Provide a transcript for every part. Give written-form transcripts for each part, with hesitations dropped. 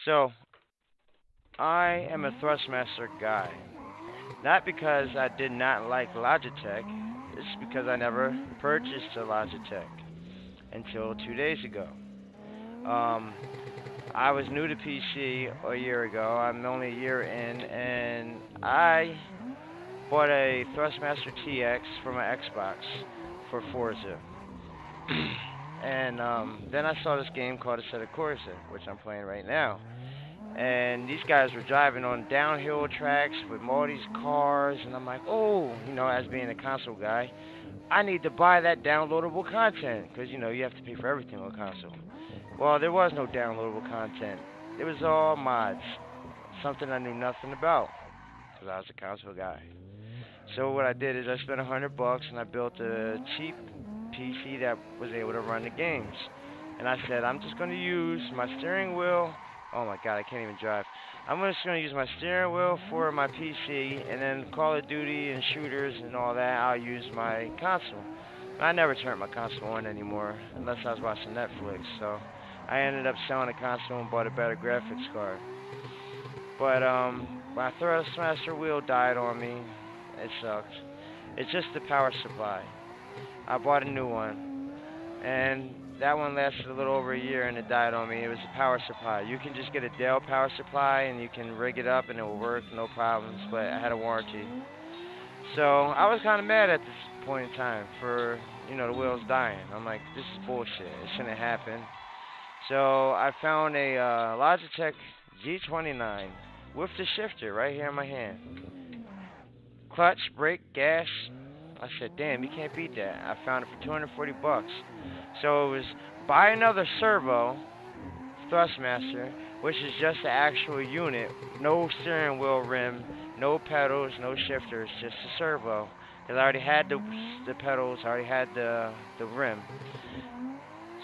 So, I am a Thrustmaster guy. Not because I did not like Logitech, it's because I never purchased a Logitech until 2 days ago. Um, I was new to PC a year ago. I'm only a year in, and I bought a Thrustmaster TX for my Xbox for Forza. And then I saw this game called Assetto Corsa, which I'm playing right now. And these guys were driving on downhill tracks with all these cars, and I'm like, oh, as being a console guy, I need to buy that downloadable content because you have to pay for everything on console. Well, there was no downloadable content. It was all mods, something I knew nothing about because I was a console guy. So what I did is I spent $100 and I built a cheap PC that was able to run the games. And I said I'm just going to use my steering wheel. Oh my God, I can't even drive. I'm just going to use my steering wheel for my PC, and then Call of Duty and shooters and all that, I'll use my console. I never turned my console on anymore unless I was watching Netflix. So I ended up selling the console and bought a better graphics card. But my Thrustmaster wheel died on me. It sucks. It's just the power supply. I bought a new one, and that one lasted a little over a year, and it died on me. It was the power supply. You can just get a Dell power supply, and you can rig it up, and it will work, no problems. But I had a warranty, so I was kind of mad at this point in time for the wheels dying. I'm like, this is bullshit. It shouldn't happen. So I found a Logitech G29 with the shifter right here in my hand. Clutch, brake, gas. I said, damn, you can't beat that. I found it for $240. So it was buy another servo Thrustmaster, which is just the actual unit, no steering wheel rim, no pedals, no shifters, just a servo. Because I already had the pedals, I already had the rim.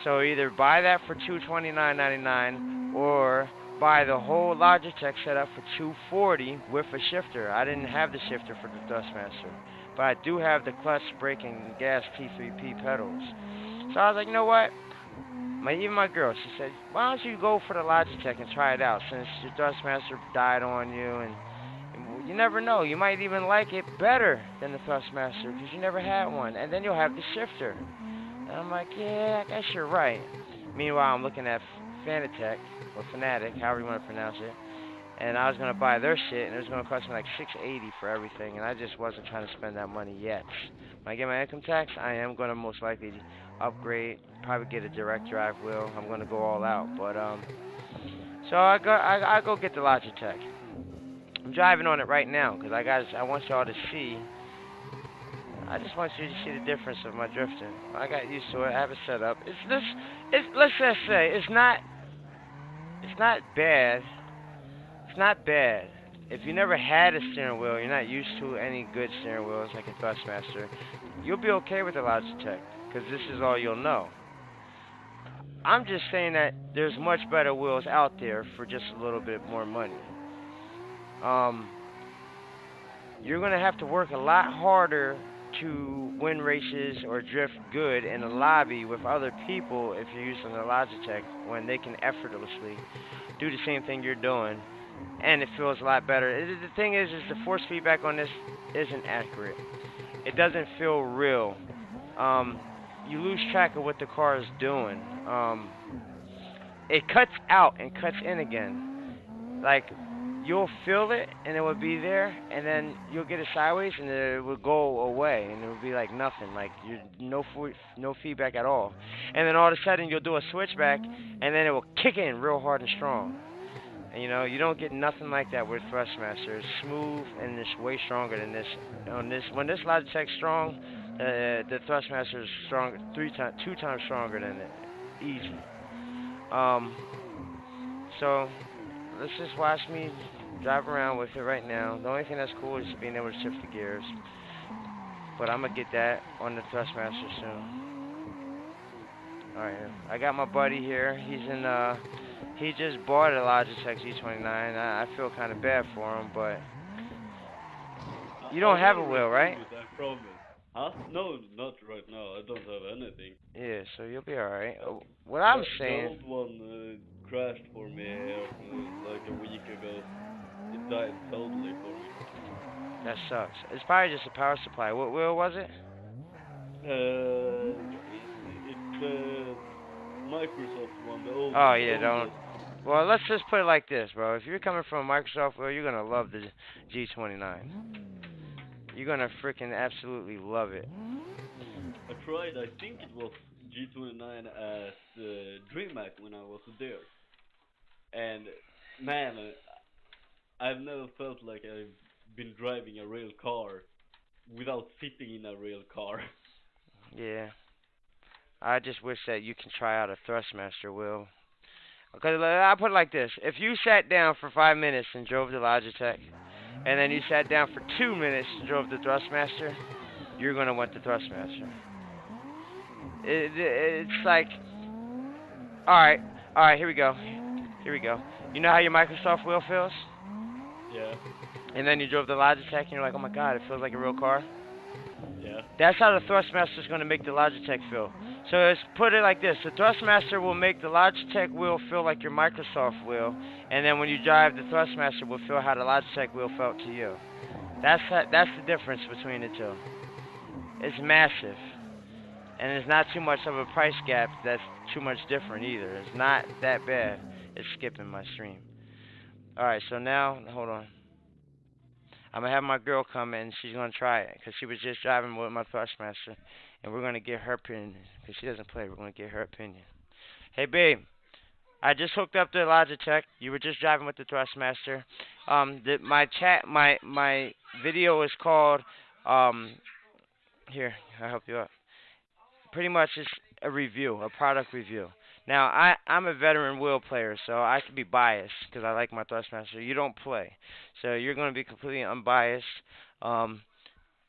So either buy that for $229.99 or buy the whole Logitech setup for $240 with a shifter. I didn't have the shifter for the Thrustmaster, but I do have the clutch, brake, and gas T3P pedals. So I was like, you know what? Even my girl, she said, why don't you go for the Logitech and try it out since your Thrustmaster died on you, and you never know, you might even like it better than the Thrustmaster because you never had one, and then you'll have the shifter. And I'm like, yeah, I guess you're right. Meanwhile, I'm looking at Fanatec, or Fanatic, however you want to pronounce it, and I was going to buy their shit, and it was going to cost me like $680 for everything, and I just wasn't trying to spend that money yet. When I get my income tax, I am going to most likely upgrade, probably get a direct drive wheel. I'm going to go all out, but so I go get the Logitech. I'm driving on it right now because I want y'all to see. I just want you to see the difference of my drifting. I got used to it. I have it set up. Let's just say it's not bad. It's not bad. If you never had a steering wheel, you're not used to any good steering wheels like a Thrustmaster, you'll be okay with the Logitech because this is all you'll know. I'm just saying that there's much better wheels out there for just a little bit more money. Um, you're gonna have to work a lot harder to win races or drift good in a lobby with other people if you're using a Logitech when they can effortlessly do the same thing you're doing, and it feels a lot better. The thing is the force feedback on this isn't accurate. It doesn't feel real. You lose track of what the car is doing. It cuts out and cuts in again. Like, you'll feel it and it will be there, and then you'll get it sideways and it will go away and it will be like nothing, like you no feedback at all. And then all of a sudden you'll do a switchback and then it will kick in real hard and strong. And you don't get nothing like that with Thrustmaster. It's smooth and it's way stronger than this. When this Logitech's strong, the Thrustmaster is strong, two times stronger than it. Easy. Um, so let's just watch me drive around with it right now. The only thing that's cool is being able to shift the gears. But I'm gonna get that on the Thrustmaster soon. Alright, I got my buddy here. He just bought a Logitech G29. I feel kind of bad for him, but you don't have a wheel, right? I promise. Huh? No, not right now. I don't have anything. Yeah, so you'll be alright. What The, I'm the saying, old one crashed for me here sucks. It's probably just a power supply. What wheel was it? What is it? It's the Microsoft one, Oh the yeah, don't. oldest. Well, let's just put it like this, bro. If you're coming from a Microsoft wheel, you're gonna love the G29. You're gonna freaking absolutely love it. I tried, I think it was G29 at DreamHack when I was there. And man, I've never felt like I've been driving a real car without sitting in a real car. Yeah. I just wish that you can try out a Thrustmaster wheel. Because I put it like this: if you sat down for 5 minutes and drove the Logitech, and then you sat down for 2 minutes and drove the Thrustmaster, you're gonna want the Thrustmaster. It's like, all right, here we go, here we go. You know how your Microsoft wheel feels, Yeah, and then you drove the Logitech, and you're like, oh my god, it feels like a real car. yeah. That's how the Thrustmaster is going to make the Logitech feel. So let's put it like this: the Thrustmaster will make the Logitech wheel feel like your Microsoft wheel, and then when you drive, the Thrustmaster will feel how the Logitech wheel felt to you. That's the difference between the two. It's massive, and it's not too much of a price gap. That's too much different either. It's not that bad. It's skipping my stream. All right, so now hold on. I'm gonna have my girl come in. She's gonna try it because she was just driving with my Thrustmaster, and we're gonna get her opinion because she doesn't play. We're gonna get her opinion. Hey, babe, I just hooked up the Logitech. You were just driving with the Thrustmaster. My video is called Here, I'll help you out. Pretty much it's a review, a product review. Now, I'm a veteran wheel player, so I can be biased because I like my Thrustmaster. You don't play, so you're going to be completely unbiased. Um,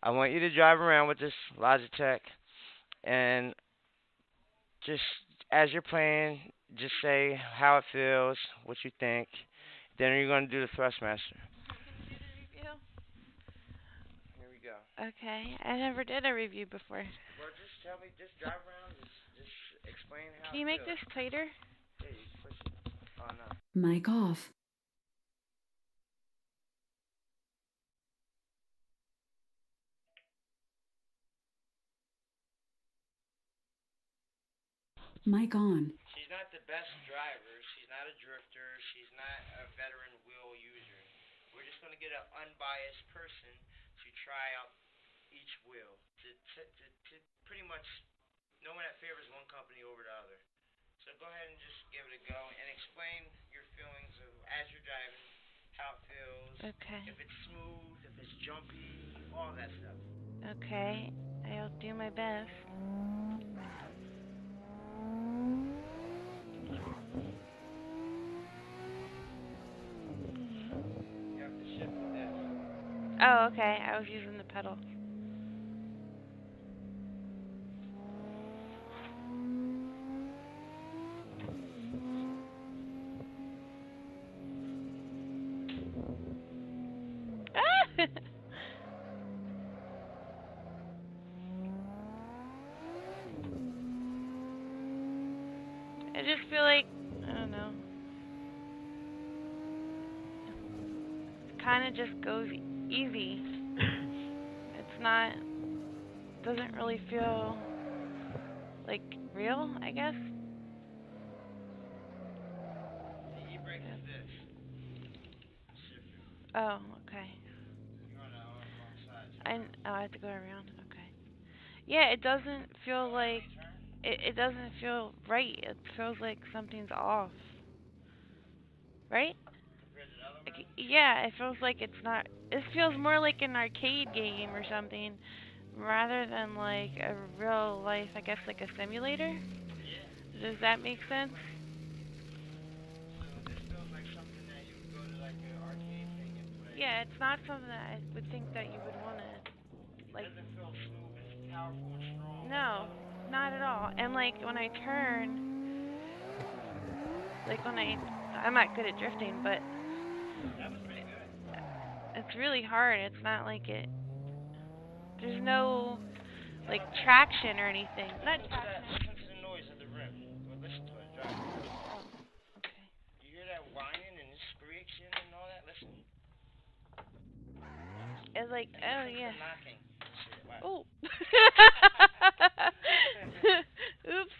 I want you to drive around with this Logitech, and just as you're playing, just say how it feels, what you think. Then you're going to do the Thrustmaster. Here we go. Okay, I never did a review before. Well, just tell me, just drive around, just explain how Can you it make feels. this tighter? Yeah, you push it. Oh, no. Mic off. Mic on. She's not the best driver. She's not a drifter. She's not a veteran wheel user. We're just going to get an unbiased person to try out each wheel to pretty much no one that favors one company over the other. So go ahead and just give it a go and explain your feelings of as you're driving, how it feels, Okay. if it's smooth, if it's jumpy, all that stuff. Okay, I'll do my best. You have to shift this. Oh, okay, I was using the pedal. Ah! I just feel like, I don't know, it kind of just goes easy. It's not, doesn't really feel like real, I guess. The e-brake is this. Oh, okay. You're on the wrong side. I have to go around. Okay. Yeah, it doesn't feel like it doesn't feel right. It feels like something's off. Right? Like, yeah, it feels like it's not. It feels more like an arcade game or something, rather than like a real life. I guess like a simulator. Does that make sense? So this feels like something that you would go to like an arcade thing and play. Yeah, it's not something that I would think that you would want to like. It doesn't feel smooth. It's powerful and strong. No, not at all. And like when I turn, like I'm not good at drifting, but That was pretty good. it's really hard. It's not like there's no like traction or anything. Not traction. Listen to the noise of the rim. Go listen to it. Drive. Oh, okay. You hear that whining and screeching and all that? Listen. It's like, And oh listen to yeah. the knocking. and shit. Wow. Oh. Oops.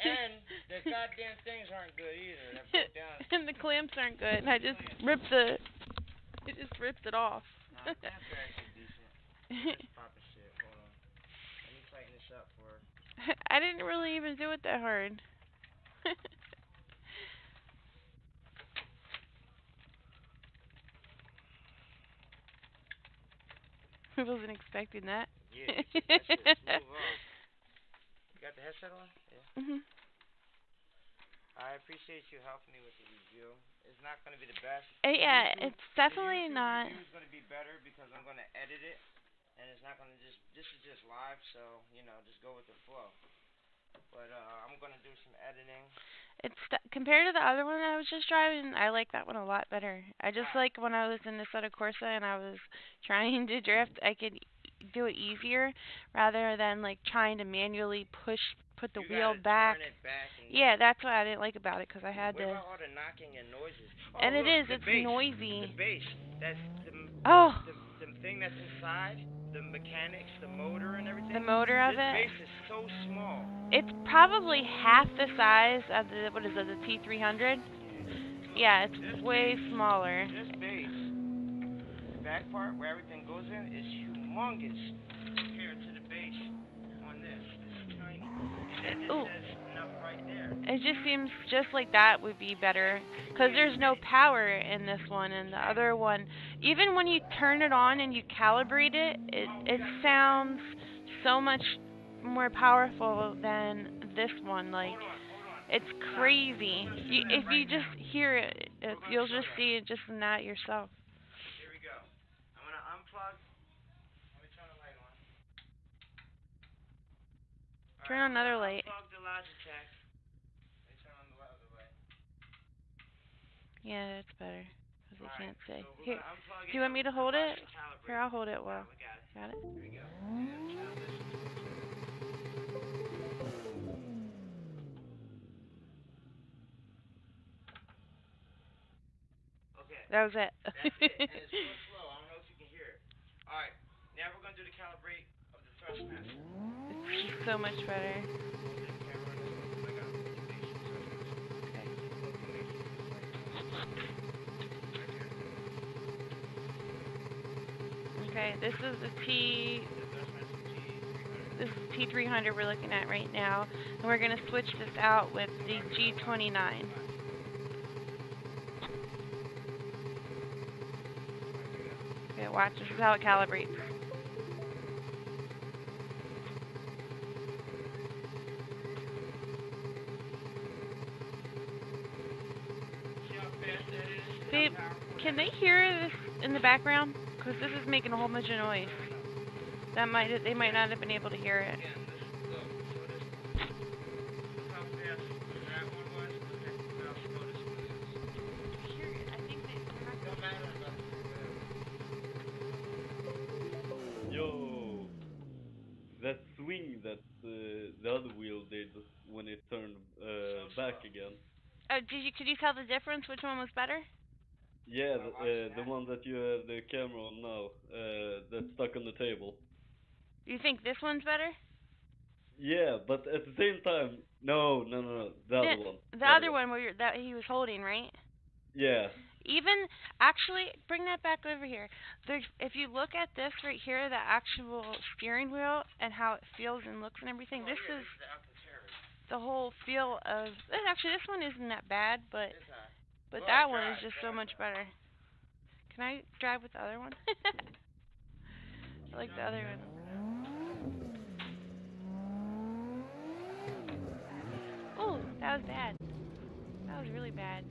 And the goddamn things aren't good either. They're broke down. And the clamps aren't good. And I just ripped the. It just ripped it off. Nah, the clamps are actually decent. Just popping shit. Hold on. Let me tighten this up for her. I didn't really even do it that hard. I wasn't expecting that. Yeah, you took that shit smooth off. You got the headset on? Yeah. Mhm. I appreciate you helping me with the review. It's not going to be the best. Yeah, YouTube, it's definitely the YouTube not. review is going to be better because I'm going to edit it, and it's not going to just. This is just live, so just go with the flow. But I'm going to do some editing. It's compared to the other one I was just driving, I like that one a lot better. I just like when I was in the Assetto Corsa and I was trying to drift, I could do it easier rather than like trying to manually put the You wheel gotta back. turn it back and Yeah, that's what I didn't like about it because I had what to. about all the knocking and noises? Oh, And it look, is, the it's bass. noisy. The bass. That's Oh, the thing that's inside, the mechanics, the motor and everything. the motor of This it. bass is so small. It's probably half the size of the, what is it, the T300? Yeah, it's This way bass, smaller. this bass, the back part where everything goes in, is humongous compared to the bass on this. This is tiny. And that just Ooh. says enough right there. It just seems just like that would be better because there's no power in this one and the other one. Even when you turn it on and you calibrate it, it sounds so much more powerful than this one. Like it's crazy. If you just hear it, you'll just see it just in that yourself. Here we go. I'm gonna unplug. Let me turn the light on. Turn on another light. Unplug the Logitech. Let me turn on the other light. Yeah, that's better because I can't see. So we're Here, gonna unplug do you want me to hold it? calibrate. Here, I'll hold it. Well, We got it. got it. Here we go. Now listen to it. Okay. That was it. That's it. And it's real slow. I don't know if you can hear it. All right. Now we're gonna do the calibrate of the Thrustmaster. It's just so much better. Hold the camera on this one because I got a really basic Thrustmaster. Okay, this is the The Thrustmaster T300. this is T300 we're looking at right now, and we're gonna switch this out with the G29. Okay, watch. This is how it calibrates. See how fast that is? Babe, can they hear this in the background? Because this is making a whole bunch of noise. They might not have been able to hear it. Again, look how fast that one was. Look how slow this one is. I think Don't matter. Yo, that swing that the other wheel did when it turned back again. Oh, could you tell the difference? Which one was better? Yeah, the one that you have the camera on now, that's stuck on the table. You think this one's better? Yeah, but at the same time, no, the other one. The other one that he was holding, right? Yeah. Even actually, bring that back over here. If you look at this right here, the actual steering wheel and how it feels and looks and everything, this is the whole feel of. Actually, this one isn't that bad, but that one is just so much better. Can I drive with the other one? I like the other one. Oh, that was bad. That was really bad.